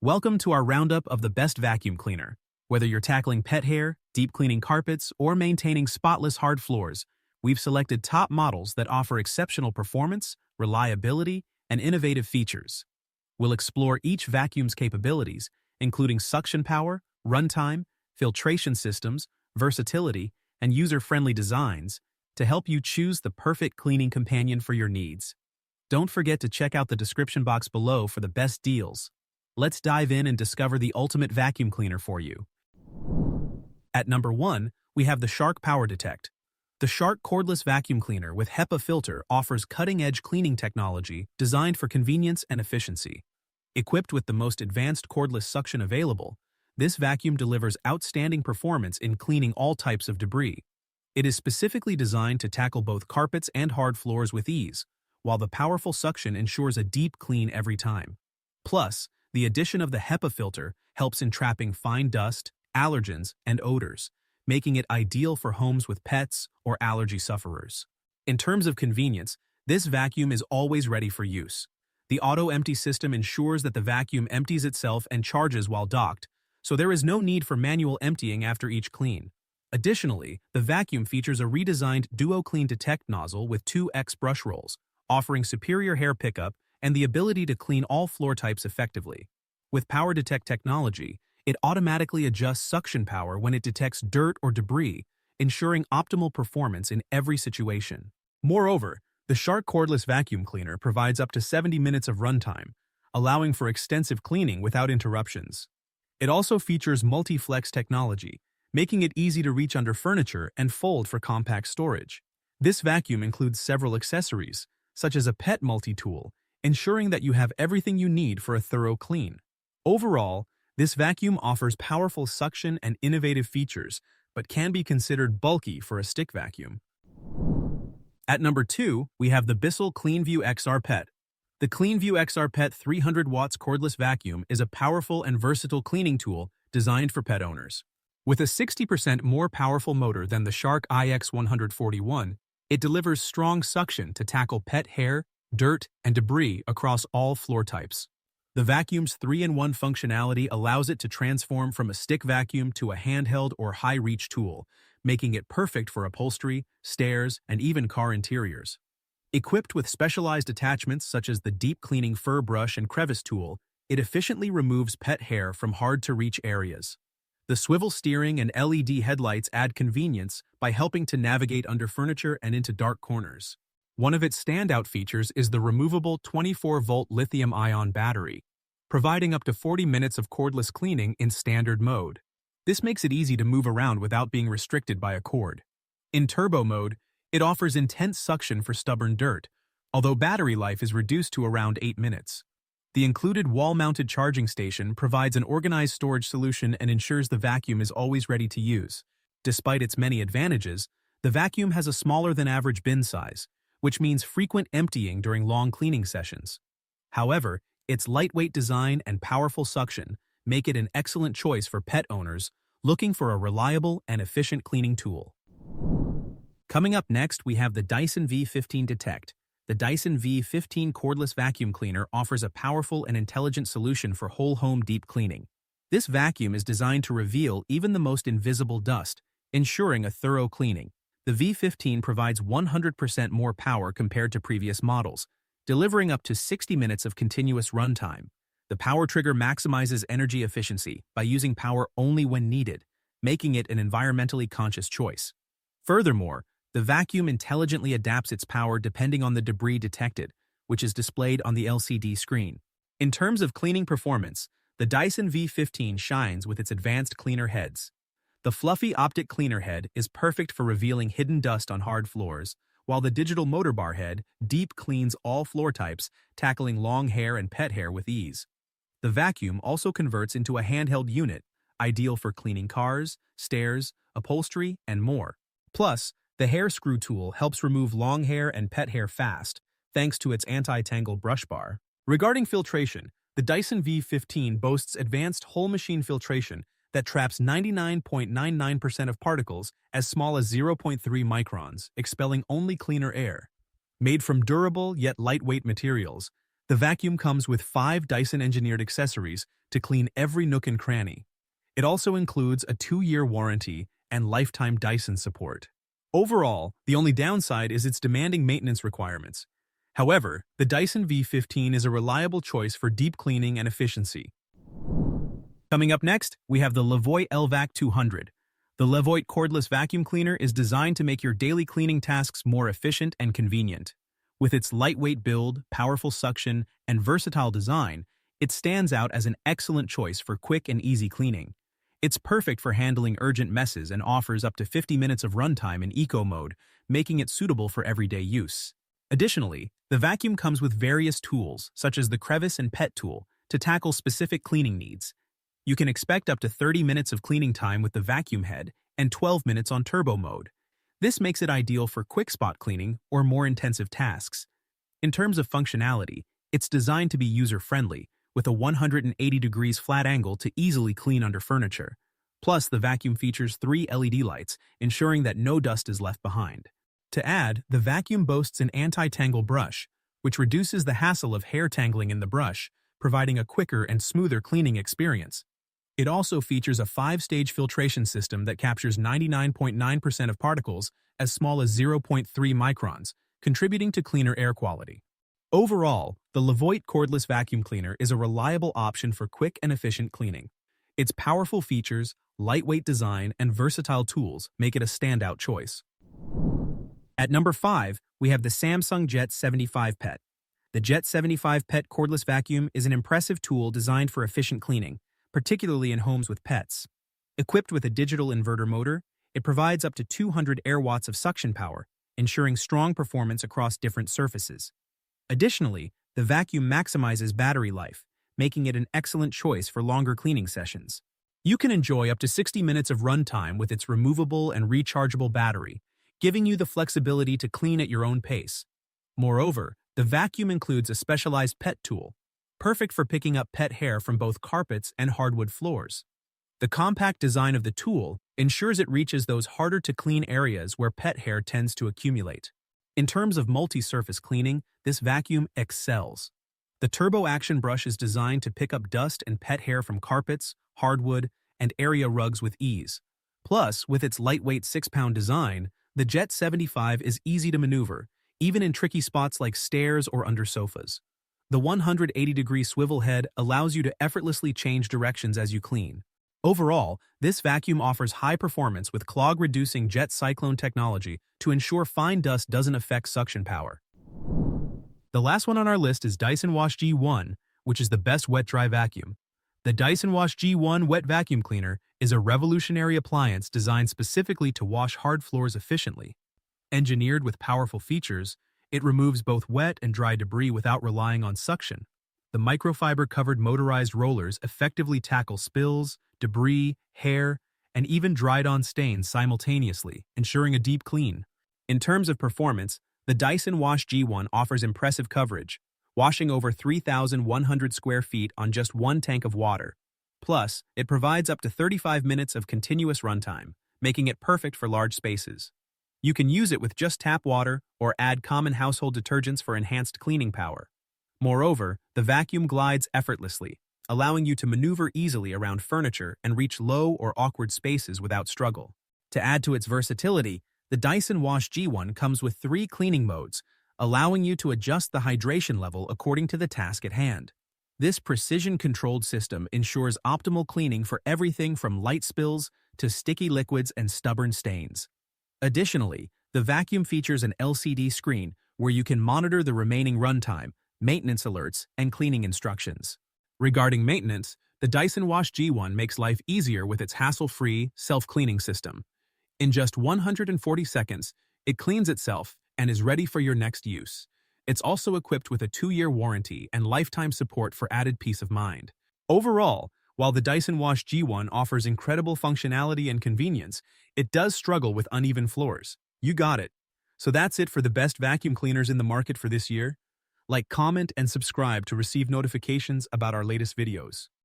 Welcome to our roundup of the best vacuum cleaner. Whether you're tackling pet hair, deep cleaning carpets, or maintaining spotless hard floors, we've selected top models that offer exceptional performance, reliability, and innovative features. We'll explore each vacuum's capabilities, including suction power, runtime, filtration systems, versatility, and user-friendly designs, to help you choose the perfect cleaning companion for your needs. Don't forget to check out the description box below for the best deals. Let's dive in and discover the ultimate vacuum cleaner for you. At number 1, we have the Shark Power Detect. The Shark cordless vacuum cleaner with HEPA filter offers cutting-edge cleaning technology designed for convenience and efficiency. Equipped with the most advanced cordless suction available, this vacuum delivers outstanding performance in cleaning all types of debris. It is specifically designed to tackle both carpets and hard floors with ease, while the powerful suction ensures a deep clean every time. Plus, the addition of the HEPA filter helps in trapping fine dust, allergens, and odors, making it ideal for homes with pets or allergy sufferers. In terms of convenience, this vacuum is always ready for use. The auto-empty system ensures that the vacuum empties itself and charges while docked, so there is no need for manual emptying after each clean. Additionally, the vacuum features a redesigned Duo Clean Detect nozzle with 2x brush rolls, offering superior hair pickup and the ability to clean all floor types effectively. With Power Detect technology, it automatically adjusts suction power when it detects dirt or debris, ensuring optimal performance in every situation. Moreover, the Shark cordless vacuum cleaner provides up to 70 minutes of runtime, allowing for extensive cleaning without interruptions. It also features multi-flex technology, making it easy to reach under furniture and fold for compact storage. This vacuum includes several accessories, such as a pet multi-tool, ensuring that you have everything you need for a thorough clean. Overall, this vacuum offers powerful suction and innovative features, but can be considered bulky for a stick vacuum. At number 2, we have the Bissell CleanView XR Pet. The CleanView XR Pet 300 watts cordless vacuum is a powerful and versatile cleaning tool designed for pet owners. With a 60% more powerful motor than the Shark iX141, it delivers strong suction to tackle pet hair, dirt, and debris across all floor types. The vacuum's 3-in-1 functionality allows it to transform from a stick vacuum to a handheld or high-reach tool, making it perfect for upholstery, stairs, and even car interiors. Equipped with specialized attachments such as the deep-cleaning fur brush and crevice tool, it efficiently removes pet hair from hard-to-reach areas. The swivel steering and LED headlights add convenience by helping to navigate under furniture and into dark corners. One of its standout features is the removable 24-volt lithium-ion battery, providing up to 40 minutes of cordless cleaning in standard mode. This makes it easy to move around without being restricted by a cord. In turbo mode, it offers intense suction for stubborn dirt, although battery life is reduced to around 8 minutes. The included wall-mounted charging station provides an organized storage solution and ensures the vacuum is always ready to use. Despite its many advantages, the vacuum has a smaller-than-average bin size, which means frequent emptying during long cleaning sessions. However, its lightweight design and powerful suction make it an excellent choice for pet owners looking for a reliable and efficient cleaning tool. Coming up next, we have the Dyson V15 Detect. The Dyson V15 cordless vacuum cleaner offers a powerful and intelligent solution for whole-home deep cleaning. This vacuum is designed to reveal even the most invisible dust, ensuring a thorough cleaning. The V15 provides 100% more power compared to previous models, delivering up to 60 minutes of continuous runtime. The power trigger maximizes energy efficiency by using power only when needed, making it an environmentally conscious choice. Furthermore, the vacuum intelligently adapts its power depending on the debris detected, which is displayed on the LCD screen. In terms of cleaning performance, the Dyson V15 shines with its advanced cleaner heads. The fluffy optic cleaner head is perfect for revealing hidden dust on hard floors, while the digital motor bar head deep cleans all floor types, tackling long hair and pet hair with ease. The vacuum also converts into a handheld unit, ideal for cleaning cars, stairs, upholstery, and more. Plus, the hair screw tool helps remove long hair and pet hair fast, thanks to its anti-tangle brush bar. Regarding filtration, the Dyson V15 boasts advanced whole machine filtration that traps 99.99% of particles as small as 0.3 microns, expelling only cleaner air. Made from durable yet lightweight materials, The vacuum comes with 5 Dyson-engineered accessories to clean every nook and cranny. It also includes a 2-year warranty and lifetime Dyson support. Overall, the only downside is its demanding maintenance requirements. However, the Dyson V15 is a reliable choice for deep cleaning and efficiency. Coming up next, we have the Lavoy Elvac 200. The Lavoy cordless vacuum cleaner is designed to make your daily cleaning tasks more efficient and convenient. With its lightweight build, powerful suction, and versatile design, it stands out as an excellent choice for quick and easy cleaning. It's perfect for handling urgent messes and offers up to 50 minutes of runtime in eco mode, making it suitable for everyday use. Additionally, the vacuum comes with various tools, such as the crevice and pet tool, to tackle specific cleaning needs. You can expect up to 30 minutes of cleaning time with the vacuum head and 12 minutes on turbo mode. This makes it ideal for quick spot cleaning or more intensive tasks. In terms of functionality, it's designed to be user-friendly, with a 180 degrees flat angle to easily clean under furniture. Plus, the vacuum features 3 LED lights, ensuring that no dust is left behind. To add, the vacuum boasts an anti-tangle brush, which reduces the hassle of hair tangling in the brush, providing a quicker and smoother cleaning experience. It also features a 5-stage filtration system that captures 99.9% of particles as small as 0.3 microns, contributing to cleaner air quality. Overall, the Lavoy cordless vacuum cleaner is a reliable option for quick and efficient cleaning. Its powerful features, lightweight design, and versatile tools make it a standout choice. At number 5, we have the Samsung Jet 75 Pet. The Jet 75 Pet cordless vacuum is an impressive tool designed for efficient cleaning, particularly in homes with pets. Equipped with a digital inverter motor, it provides up to 200 air watts of suction power, ensuring strong performance across different surfaces. Additionally, the vacuum maximizes battery life, making it an excellent choice for longer cleaning sessions. You can enjoy up to 60 minutes of runtime with its removable and rechargeable battery, giving you the flexibility to clean at your own pace. Moreover, the vacuum includes a specialized pet tool, perfect for picking up pet hair from both carpets and hardwood floors. The compact design of the tool ensures it reaches those harder-to-clean areas where pet hair tends to accumulate. In terms of multi-surface cleaning, this vacuum excels. The Turbo Action brush is designed to pick up dust and pet hair from carpets, hardwood, and area rugs with ease. Plus, with its lightweight 6-pound design, the Jet 75 is easy to maneuver, even in tricky spots like stairs or under sofas. The 180-degree swivel head allows you to effortlessly change directions as you clean. Overall, this vacuum offers high performance with clog-reducing jet cyclone technology to ensure fine dust doesn't affect suction power. The last one on our list is Dyson Wash G1, which is the best wet-dry vacuum. The Dyson Wash G1 wet vacuum cleaner is a revolutionary appliance designed specifically to wash hard floors efficiently. Engineered with powerful features, it removes both wet and dry debris without relying on suction. The microfiber-covered motorized rollers effectively tackle spills, debris, hair, and even dried-on stains simultaneously, ensuring a deep clean. In terms of performance, the Dyson Wash G1 offers impressive coverage, washing over 3,100 square feet on just 1 tank of water. Plus, it provides up to 35 minutes of continuous runtime, making it perfect for large spaces. You can use it with just tap water or add common household detergents for enhanced cleaning power. Moreover, the vacuum glides effortlessly, allowing you to maneuver easily around furniture and reach low or awkward spaces without struggle. To add to its versatility, the Dyson Wash G1 comes with 3 cleaning modes, allowing you to adjust the hydration level according to the task at hand. This precision-controlled system ensures optimal cleaning for everything from light spills to sticky liquids and stubborn stains. Additionally, the vacuum features an LCD screen where you can monitor the remaining runtime, maintenance alerts, and cleaning instructions. Regarding maintenance, the Dyson Wash G1 makes life easier with its hassle-free, self-cleaning system. In just 140 seconds, it cleans itself and is ready for your next use. It's also equipped with a 2-year warranty and lifetime support for added peace of mind. Overall, while the Dyson Wash G1 offers incredible functionality and convenience, it does struggle with uneven floors. You got it. So that's it for the best vacuum cleaners in the market for this year. Like, comment, and subscribe to receive notifications about our latest videos.